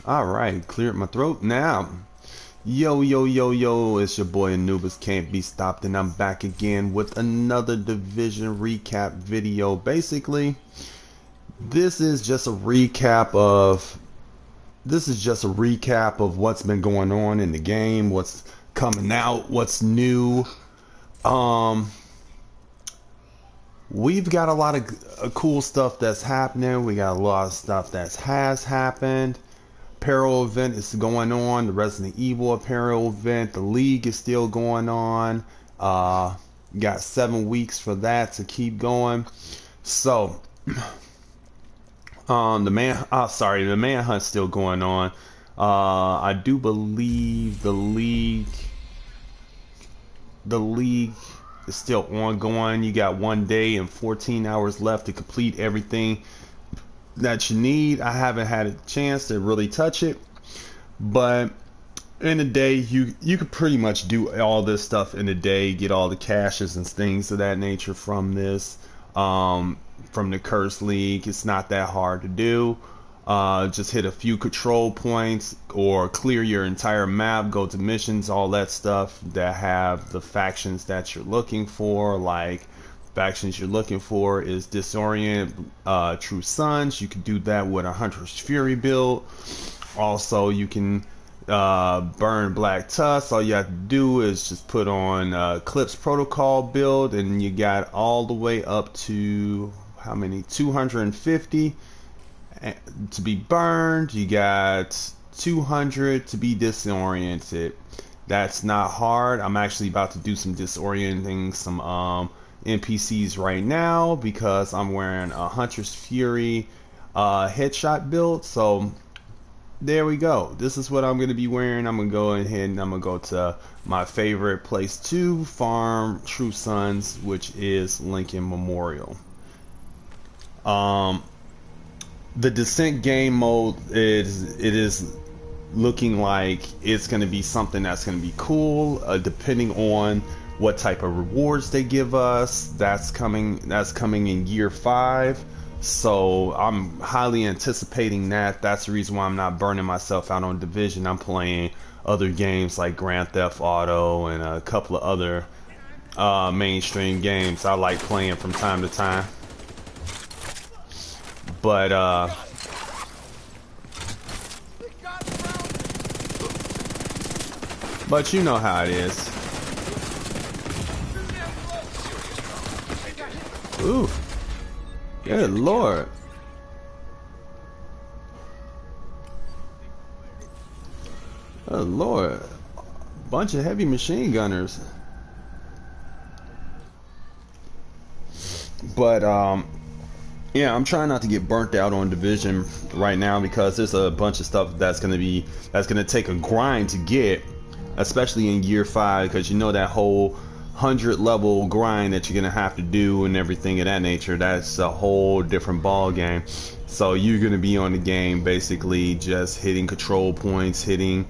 Alright, cleared my throat now. Yo, yo, yo, yo, it's your boy Anubis Can't Be Stopped, and I'm back again with another division recap video. Basically, this is just a recap of what's been going on in the game, what's coming out, what's new. We've got a lot of cool stuff that's happening. We got a lot of stuff that has happened. Apparel event is going on. The Resident Evil apparel event. The League is still going on. Got 7 weeks for that to keep going. So, the manhunt's still going on. I do believe the league is still ongoing. You got 1 day and 14 hours left to complete everything that you need. I haven't had a chance to really touch it, but in a day you could pretty much do all this stuff in a day, get all the caches and things of that nature from this, from the Curse League. It's not that hard to do. Just hit a few control points or clear your entire map, go to missions, all that stuff that have the factions that you're looking for. Like, factions you're looking for is Disorient, True Sons. You can do that with a Hunter's Fury build. Also, you can burn Black Tusk. All you have to do is just put on Eclipse Protocol build, and you got all the way up to how many? 250 to be burned. You got 200 to be disoriented. That's not hard. I'm actually about to do some disorienting some NPCs right now because I'm wearing a Hunter's Fury headshot build. So there we go. This is what I'm going to be wearing. I'm going to go ahead and I'm going to go to my favorite place to farm True Sons, which is Lincoln Memorial. The Descent game mode is looking like it's going to be something that's going to be cool, depending on what type of rewards they give us. That's coming in year 5, so I'm highly anticipating that. That's the reason why I'm not burning myself out on Division. I'm playing other games like Grand Theft Auto and a couple of other mainstream games I like playing from time to time. But you know how it is. Ooh, good lord. Oh lord, bunch of heavy machine gunners. But yeah, I'm trying not to get burnt out on Division right now because there's a bunch of stuff that's gonna take a grind to get, especially in year 5, because you know that whole 100 level grind that you're gonna have to do and everything of that nature. That's a whole different ball game. So you're gonna be on the game basically just hitting control points, hitting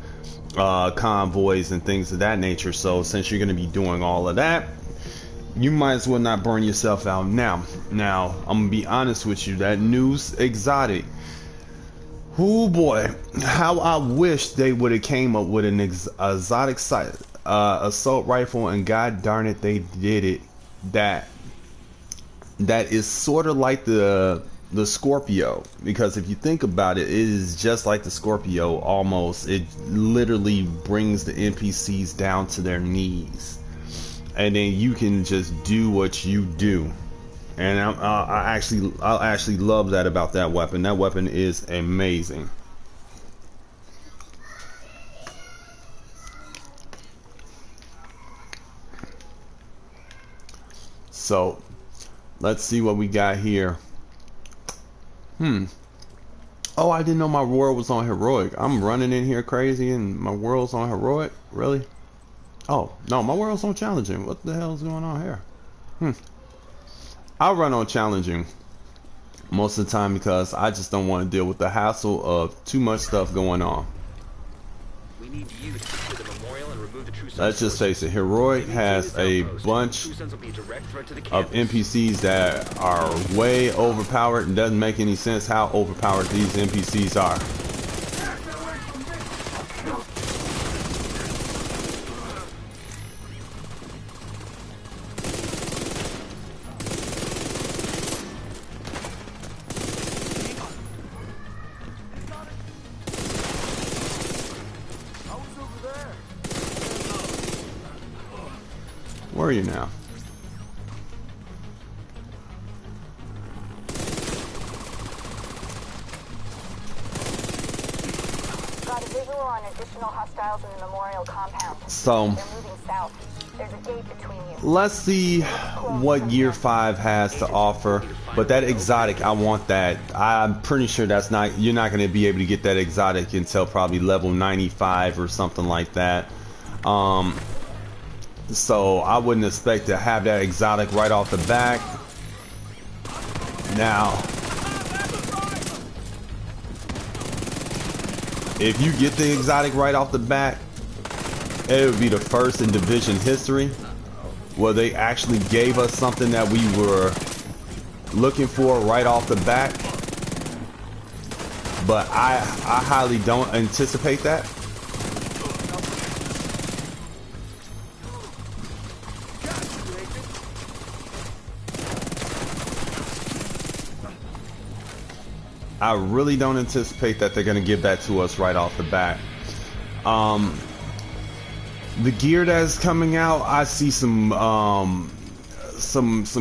convoys and things of that nature. So since you're gonna be doing all of that, you might as well not burn yourself out now. Now, I'm gonna be honest with you, that news exotic, oh boy, how I wish they would have came up with an exotic assault rifle, and god darn it, they did it. That is sort of like the Scorpio, because if you think about it, it is just like the Scorpio almost. It literally brings the NPCs down to their knees, and then you can just do what you do. And I actually love that about that weapon. That weapon is amazing. So let's see what we got here. Oh, I didn't know my world was on heroic. I'm running in here crazy and my world's on heroic? Really? Oh, no, my world's on challenging. What the hell is going on here? I'll run on challenging most of the time because I just don't want to deal with the hassle of too much stuff going on. We need you to secure the memorial and remove the True Sons. Let's just face it, heroic has a bunch of NPCs that are way overpowered, and doesn't make any sense how overpowered these NPCs are. Where are you now? Got a visual on additional hostiles in the memorial compound. So They're moving south. There's a gate between you. let's see what Year 5 has to offer. But that exotic, I want that. I'm pretty sure that's not, you're not going to be able to get that exotic until probably level 95 or something like that. So I wouldn't expect to have that exotic right off the back. Now, if you get the exotic right off the bat, it would be the first in division history where they actually gave us something that we were looking for right off the bat. But I highly don't anticipate that. I really don't anticipate that they're going to give that to us right off the bat. The gear that's coming out, I see some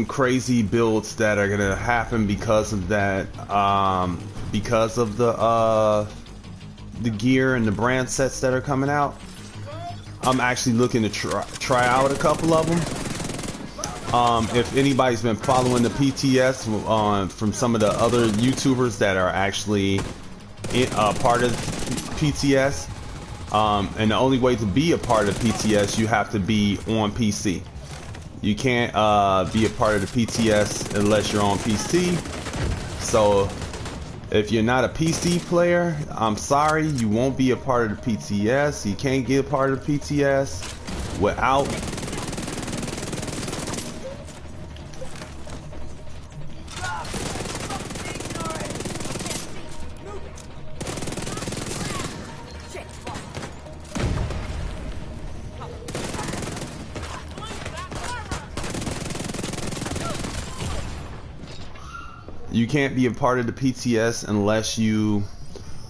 crazy builds that are going to happen because of that. Because of the gear and the brand sets that are coming out. I'm actually looking to try out a couple of them. If anybody's been following the PTS from some of the other YouTubers that are actually part of PTS, and the only way to be a part of PTS, you have to be on PC. You can't be a part of the PTS unless you're on PC. So if you're not a PC player, I'm sorry, you won't be a part of the PTS. You can't get a part of the PTS without you can't be a part of the PTS unless you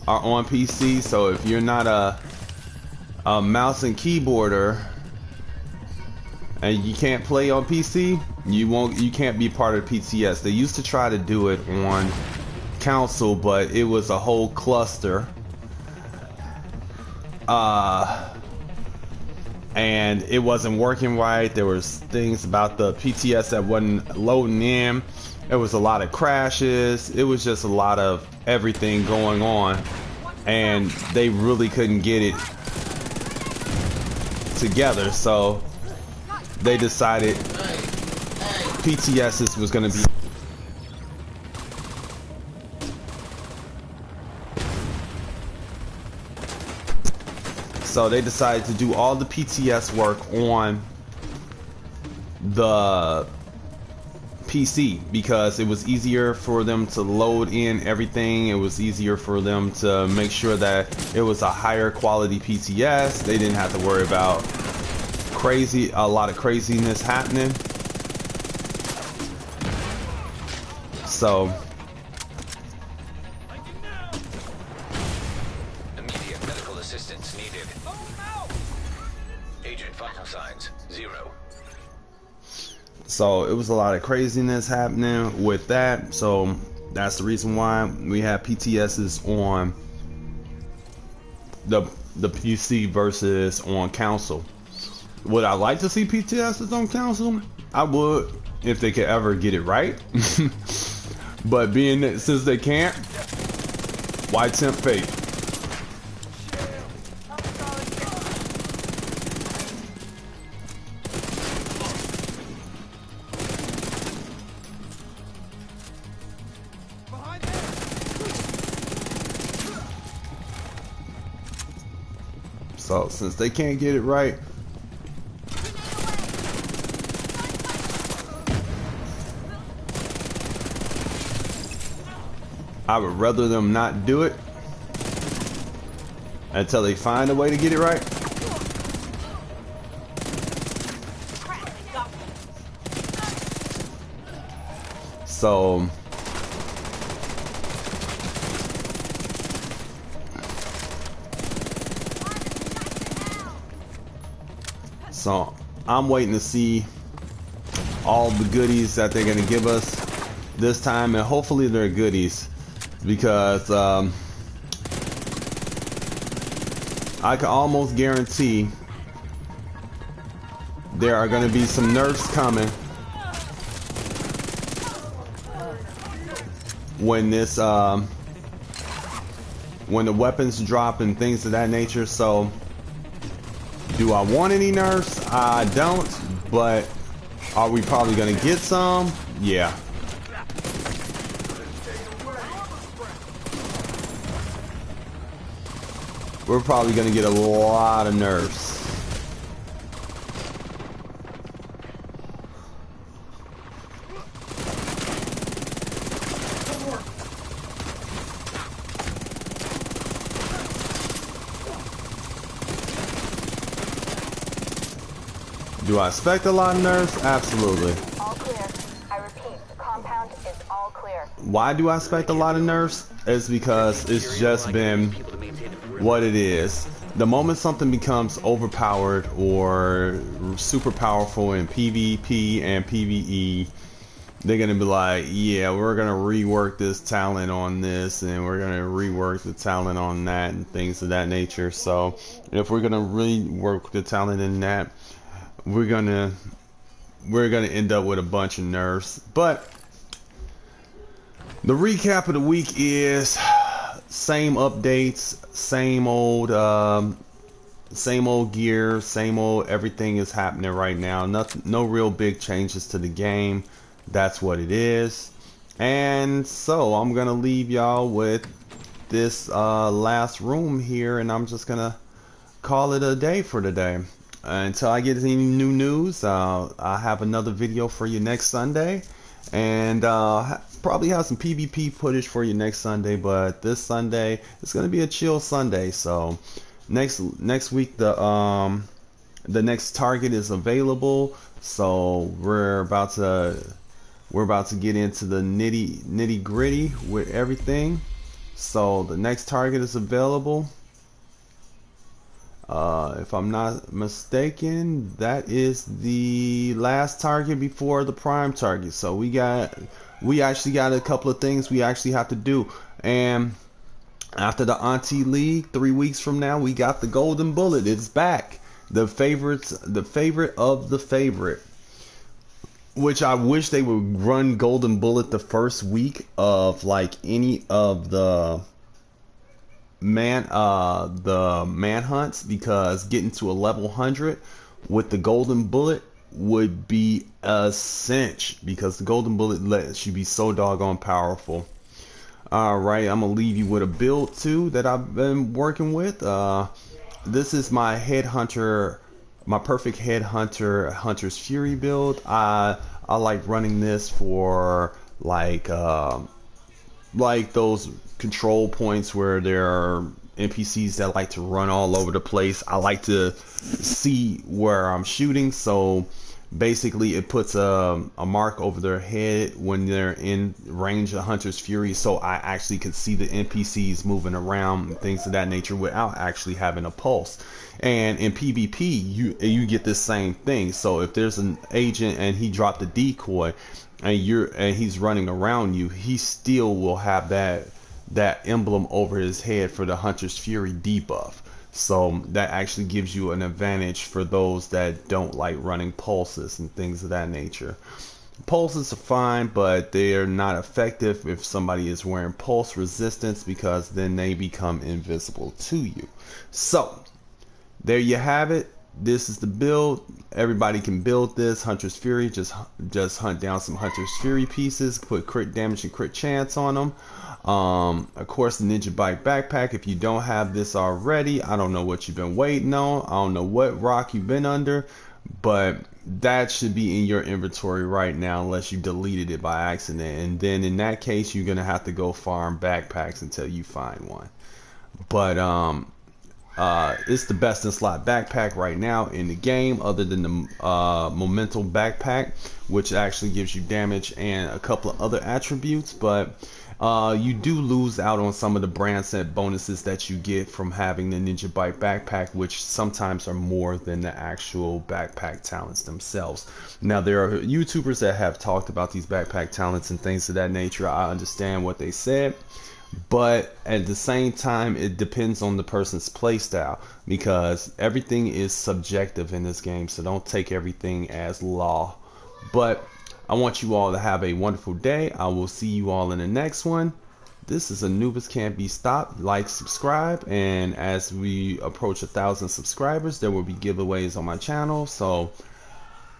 are on PC. So if you're not a mouse and keyboarder and you can't play on PC, you can't be part of PTS. They used to try to do it on console, but it was a whole cluster. And it wasn't working right. There was things about the PTS that wasn't loading in. There was a lot of crashes. It was just a lot of everything going on, and they really couldn't get it together. So they decided PTS was going to be. So they decided to do all the PTS work on the PC because it was easier for them to load in everything. It was easier for them to make sure that it was a higher quality PTS. They didn't have to worry about a lot of craziness happening. So Immediate medical assistance needed. Agent vital signs 0. So it was a lot of craziness happening with that. So that's the reason why we have PTSs on the PC versus on console. Would I like to see PTSs on console? I would, if they could ever get it right. But being that since they can't, why tempt fate? So since they can't get it right, I would rather them not do it. until they find a way to get it right. So I'm waiting to see all the goodies that they're gonna give us this time, and hopefully they're goodies, because I can almost guarantee there are gonna be some nerfs coming when this when the weapons drop and things of that nature. So do I want any nerfs? I don't, but are we probably gonna get some? Yeah. We're probably gonna get a lot of nerfs. Do I expect a lot of nerfs? Absolutely. All clear. I repeat, the compound is all clear. Why do I expect a lot of nerfs? It's because it's just been what it is. The moment something becomes overpowered or super powerful in PvP and PvE, they're gonna be like, yeah, we're gonna rework this talent on this, and we're gonna rework the talent on that, and things of that nature. So if we're gonna rework the talent in that, we're gonna end up with a bunch of nerfs. But the recap of the week is same updates, same old gear, same old everything is happening right now. Nothing, no real big changes to the game. That's what it is. And so I'm gonna leave y'all with this last room here, and I'm just gonna call it a day for today. Until I get any new news, I'll have another video for you next Sunday, and probably have some PvP footage for you next Sunday. But this Sunday it's gonna be a chill Sunday. So next week the next target is available. So we're about to get into the nitty gritty with everything. So the next target is available. If I'm not mistaken, that is the last target before the prime target. So we actually got a couple of things we actually have to do. And after the Auntie League, 3 weeks from now, we got the Golden Bullet. It's back. The favorite of the favorite. Which I wish they would run Golden Bullet the first week of like any of the manhunts, because getting to a level 100 with the Golden Bullet would be a cinch, because the Golden Bullet lets you be so doggone powerful. Alright, I'm gonna leave you with a build too that I've been working with. This is my headhunter, my perfect headhunter Hunter's Fury build. I like running this for like those control points where there are NPCs that like to run all over the place. I like to see where I'm shooting, so basically it puts a mark over their head when they're in range of Hunter's Fury, so I actually could see the NPCs moving around and things of that nature without actually having a pulse. And in PvP you get the same thing. So if there's an agent and he dropped a decoy and he's running around you, he still will have that emblem over his head for the Hunter's Fury debuff. So that actually gives you an advantage for those that don't like running pulses and things of that nature. Pulses are fine, but they are not effective if somebody is wearing pulse resistance, because then they become invisible to you. So there you have it. This is the build. Everybody can build this. Hunter's Fury, just hunt down some Hunter's Fury pieces, put crit damage and crit chance on them. Of course, the Ninja Bike backpack. If you don't have this already, I don't know what you've been waiting on. I don't know what rock you've been under, but that should be in your inventory right now, unless you deleted it by accident. And then in that case, you're gonna have to go farm backpacks until you find one. But It's the best in slot backpack right now in the game, other than the momentum backpack, which actually gives you damage and a couple of other attributes. But you do lose out on some of the brand set bonuses that you get from having the Ninja Bike backpack, which sometimes are more than the actual backpack talents themselves. Now, there are YouTubers that have talked about these backpack talents and things of that nature. I understand what they said, but at the same time, it depends on the person's play style, because everything is subjective in this game, so don't take everything as law. But I want you all to have a wonderful day. I will see you all in the next one. This is Anubis Can't Be Stopped. Like, subscribe, and as we approach 1,000 subscribers, there will be giveaways on my channel, so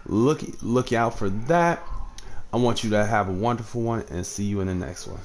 look out for that. I want you to have a wonderful one, and see you in the next one.